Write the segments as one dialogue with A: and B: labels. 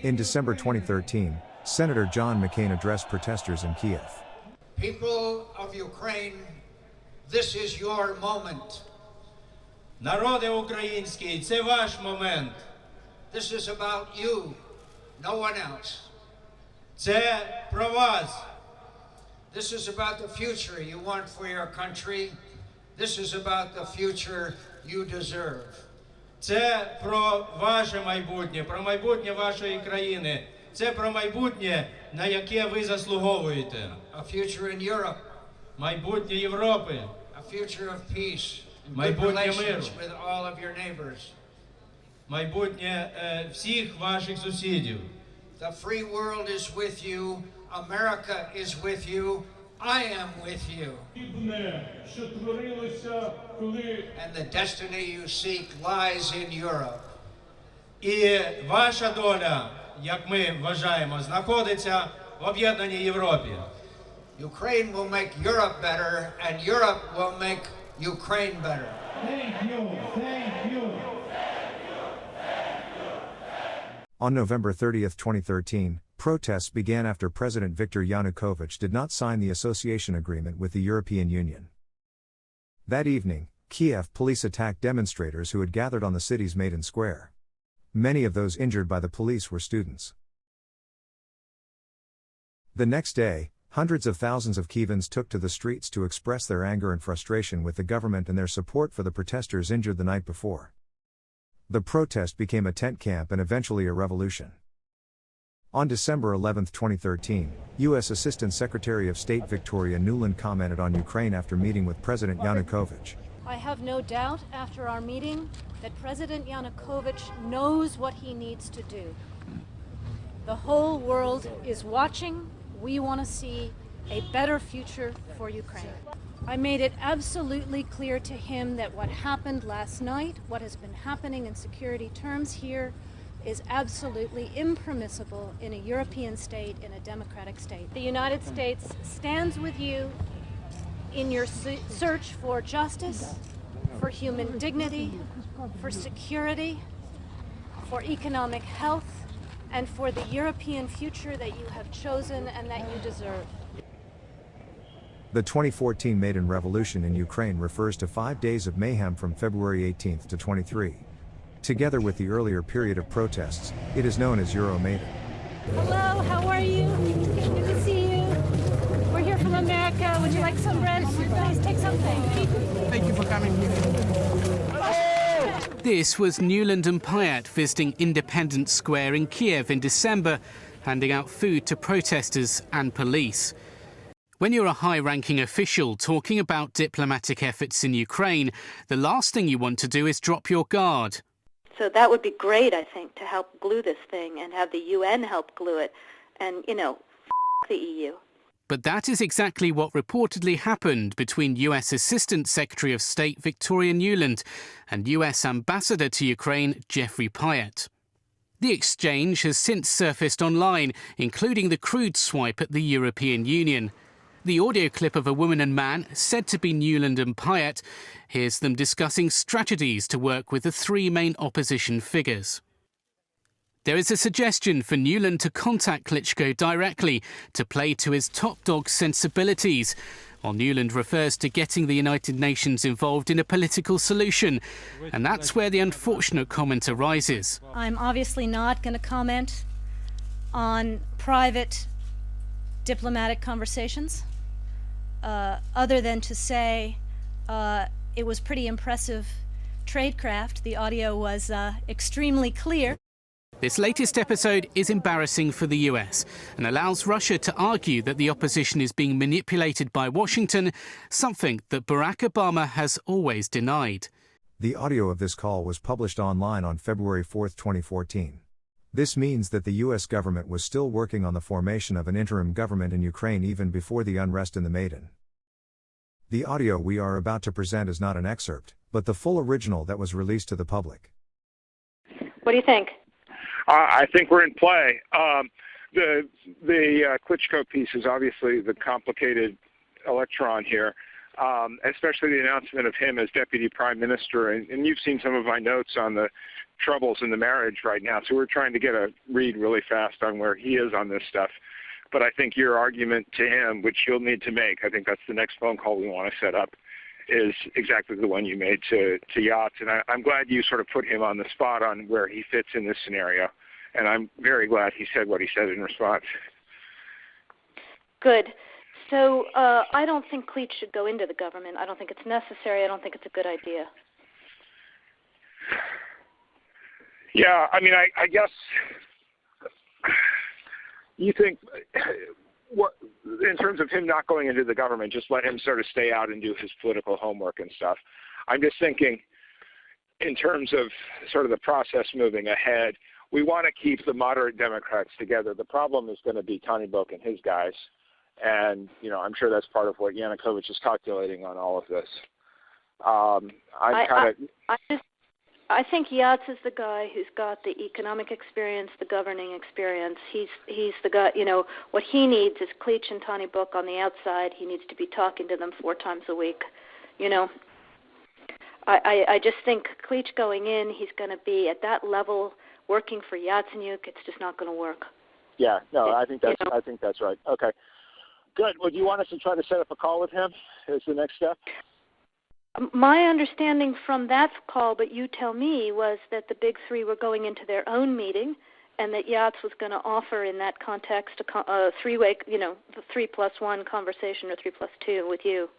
A: In December 2013, Senator John McCain addressed protesters in Kiev.
B: People of Ukraine, this is your moment.
C: Народи український, це ваш момент.
B: This is about you, no one else.
C: Це про вас.
B: This is about the future you want for your country. This is about the future you deserve.
C: Це про ваше майбутнє, про майбутнє вашої країни. Це про майбутнє, на яке ви заслуговуєте.
B: A future in Europe.
C: Майбутнє Європи.
B: A future of peace.
C: Майбутнє миру.
B: With all of your neighbors.
C: Майбутнє всіх ваших сусідів.
B: The free world is with you. America is with you. I am with you. And the destiny you seek lies in Europe.
C: І ваша доля, як ми вважаємо, знаходиться в об'єднаній Європі.
B: Ukraine will make Europe better, and Europe will make Ukraine better.
C: Thank you. Thank you.
A: On November 30, 2013, protests began after President Viktor Yanukovych did not sign the association agreement with the European Union. That evening, Kiev police attacked demonstrators who had gathered on the city's Maidan Square. Many of those injured by the police were students. The next day, hundreds of thousands of Kievans took to the streets to express their anger and frustration with the government and their support for the protesters injured the night before. The protest became a tent camp and eventually a revolution. On December 11, 2013, U.S. Assistant Secretary of State Victoria Nuland commented on Ukraine after meeting with President Yanukovych.
D: I have no doubt after our meeting that President Yanukovych knows what he needs to do. The whole world is watching. We want to see a better future for Ukraine. I made it absolutely clear to him that what happened last night, what has been happening in security terms here, is absolutely impermissible in a European state, in a democratic state. The United States stands with you in your search for justice, for human dignity, for security, for economic health, and for the European future that you have chosen and that you deserve.
A: The 2014 Maidan Revolution in Ukraine refers to 5 days of mayhem from February 18 to 23. Together with the earlier period of protests, it is known as Euromaidan.
D: Hello, how are you? Good to see you. We're here from America. Would you like some bread? Please take something.
E: Thank you for coming here.
F: This was Nuland and Payat visiting Independence Square in Kiev in December, handing out food to protesters and police. When you're a high-ranking official talking about diplomatic efforts in Ukraine, the last thing you want to do is drop your guard.
G: So that would be great, I think, to help glue this thing and have the UN help glue it. And, you know, the EU.
F: But that is exactly what reportedly happened between US Assistant Secretary of State Victoria Nuland and US Ambassador to Ukraine Jeffrey Payat. The exchange has since surfaced online, including the crude swipe at the European Union. The audio clip of a woman and man, said to be Nuland and Payat, hears them discussing strategies to work with the three main opposition figures. There is a suggestion for Nuland to contact Klitschko directly to play to his top dog sensibilities, while Nuland refers to getting the United Nations involved in a political solution. And that's where the unfortunate comment arises.
D: I'm obviously not going to comment on private diplomatic conversations, other than to say it was pretty impressive tradecraft. The audio was extremely clear.
F: This latest episode is embarrassing for the US and allows Russia to argue that the opposition is being manipulated by Washington, something that Barack Obama has always denied.
A: The audio of this call was published online on February 4, 2014. This means that the US government was still working on the formation of an interim government in Ukraine even before the unrest in the Maidan. The audio we are about to present is not an excerpt, but the full original that was released to the public.
G: What do you think?
H: I think we're in play. The Klitschko piece is obviously the complicated electron here, especially the announcement of him as Deputy Prime Minister. And you've seen some of my notes on the troubles in the marriage right now. So we're trying to get a read really fast on where he is on this stuff. But I think your argument to him, which you'll need to make, I think that's the next phone call we want to set up, is exactly the one you made to Yachts. And I'm glad you sort of put him on the spot on where he fits in this scenario. And I'm very glad he said what he said in response.
G: Good. So I don't think Cleach should go into the government. I don't think it's necessary. I don't think it's a good idea.
H: Yeah, I mean, I guess you think, what, in terms of him not going into the government, just let him sort of stay out and do his political homework and stuff. I'm just thinking in terms of sort of the process moving ahead, we want to keep the moderate Democrats together. The problem is going to be Tony Book and his guys. And, you know, I'm sure that's part of what Yanukovych is calculating on all of this.
G: I think Yachts is the guy who's got the economic experience, the governing experience. He's the guy, you know, what he needs is Cleach and Tony Book on the outside. He needs to be talking to them 4 times a week, you know. I just think Cleach going in, he's going to be at that level working for Yatsenyuk. It's just not going to work.
H: Yeah, no, I think that's right. Okay. Good. Well, do you want us to try to set up a call with him as the next step?
G: My understanding from that call, but you tell me, was that the big three were going into their own meeting and that Yachts was going to offer in that context a three-way, you know, the 3+1 conversation or 3+2 with you.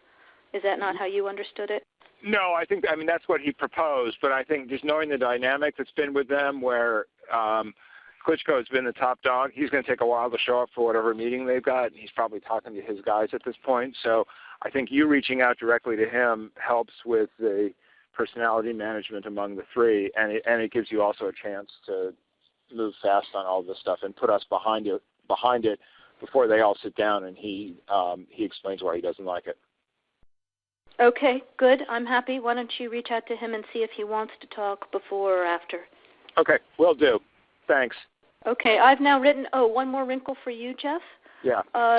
G: Is that not how you understood it?
H: No, I mean, that's what he proposed, but I think just knowing the dynamic that's been with them where Klitschko has been the top dog, he's going to take a while to show up for whatever meeting they've got, and he's probably talking to his guys at this point. So I think you reaching out directly to him helps with the personality management among the three, and it gives you also a chance to move fast on all this stuff and put us behind it before they all sit down and he explains why he doesn't like it.
G: Okay, good. I'm happy. Why don't you reach out to him and see if he wants to talk before or after?
H: Okay, will do. Thanks.
G: Okay, I've now written, one more wrinkle for you, Jeff.
H: Yeah.
G: I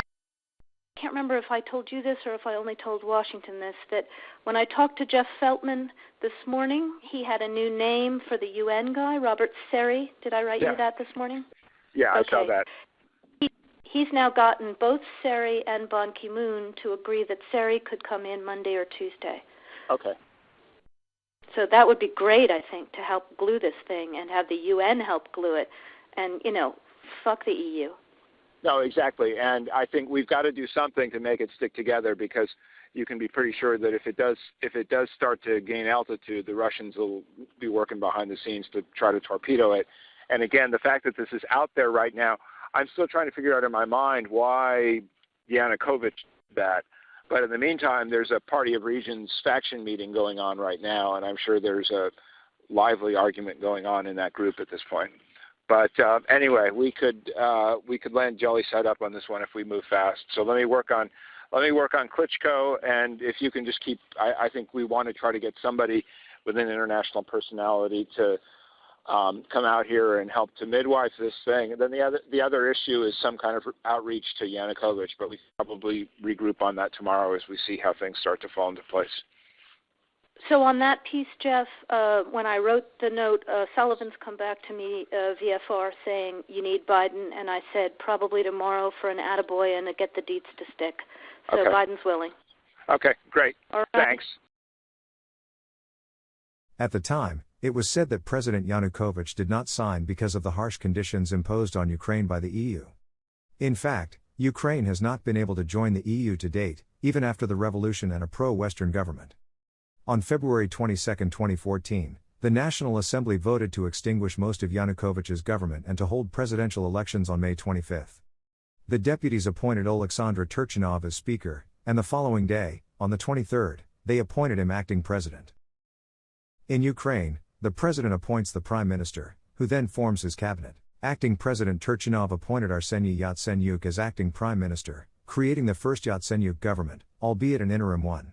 G: can't remember if I told you this or if I only told Washington this, that when I talked to Jeff Feltman this morning, he had a new name for the UN guy, Robert Seri. Did I write you that this morning?
H: Yeah, okay. I saw that.
G: He's now gotten both Seri and Ban Ki-moon to agree that Seri could come in Monday or Tuesday.
H: Okay.
G: So that would be great, I think, to help glue this thing and have the UN help glue it. And, you know, fuck the EU.
H: No, exactly. And I think we've got to do something to make it stick together, because you can be pretty sure that if it does start to gain altitude, the Russians will be working behind the scenes to try to torpedo it. And again, the fact that this is out there right now, I'm still trying to figure out in my mind why Yanukovych did that. But in the meantime, there's a Party of Regions faction meeting going on right now, and I'm sure there's a lively argument going on in that group at this point. But anyway, we could land jelly side up on this one if we move fast. So let me work on Klitschko, and if you can just keep, I think we want to try to get somebody with an international personality to come out here and help to midwife this thing. And then the other issue is some kind of outreach to Yanukovych, but we probably regroup on that tomorrow as we see how things start to fall into place.
G: So on that piece, Jeff, when I wrote the note, Sullivan's come back to me, VFR, saying you need Biden, and I said probably tomorrow for an attaboy and to get the deets to stick. So okay. Biden's willing.
H: Okay, great.
G: All right.
H: Thanks.
A: At the time, it was said that President Yanukovych did not sign because of the harsh conditions imposed on Ukraine by the EU. In fact, Ukraine has not been able to join the EU to date, even after the revolution and a pro-Western government. On February 22, 2014, the National Assembly voted to extinguish most of Yanukovych's government and to hold presidential elections on May 25. The deputies appointed Oleksandr Turchinov as Speaker, and the following day, on the 23rd, they appointed him acting president. In Ukraine, the president appoints the prime minister, who then forms his cabinet. Acting President Turchinov appointed Arseniy Yatsenyuk as acting prime minister, creating the first Yatsenyuk government, albeit an interim one.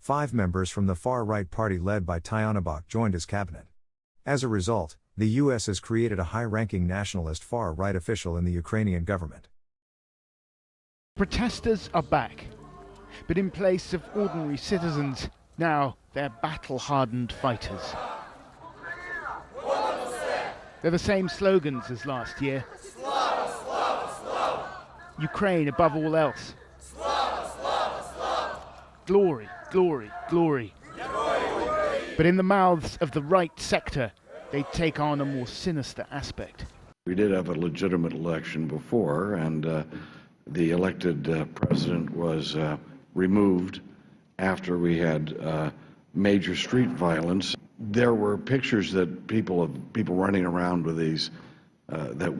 A: 5 members from the far-right party led by Tyanibok joined his cabinet. As a result, the U.S. has created a high-ranking nationalist far-right official in the Ukrainian government.
E: Protesters are back, but in place of ordinary citizens, now they're battle-hardened fighters. They're the same slogans as last year. Ukraine above all else. Glory, glory, glory. But in the mouths of the right sector, they take on a more sinister aspect.
I: We did have a legitimate election before, and the elected president was removed after we had major street violence. There were pictures that people running around with these that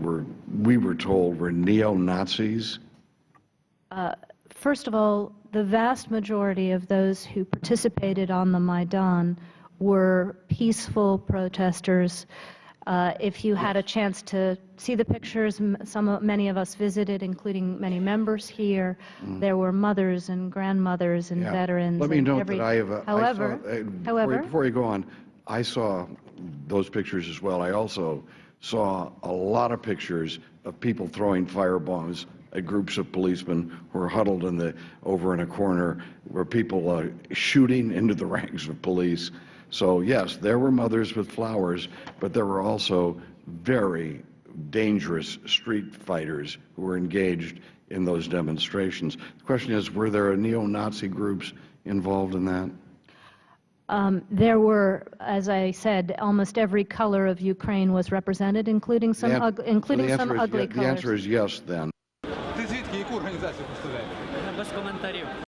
I: we were told were neo-Nazis.
G: First of all, the vast majority of those who participated on the Maidan were peaceful protesters. If you had a chance to see the pictures, many of us visited, including many members here. There were mothers and grandmothers and veterans.
I: Let me note that I have.
G: However,
I: before you go on, I saw those pictures as well. I also saw a lot of pictures of people throwing firebombs at groups of policemen who were huddled over in a corner, where people shooting into the ranks of police. So yes, there were mothers with flowers, but there were also very dangerous street fighters who were engaged in those demonstrations. The question is, were there neo-Nazi groups involved in that?
G: There were, as I said, almost every color of Ukraine was represented, including some ugly colors.
I: The answer is yes, then.
J: Ти звідки яку організацію представляєш? Без коментарів.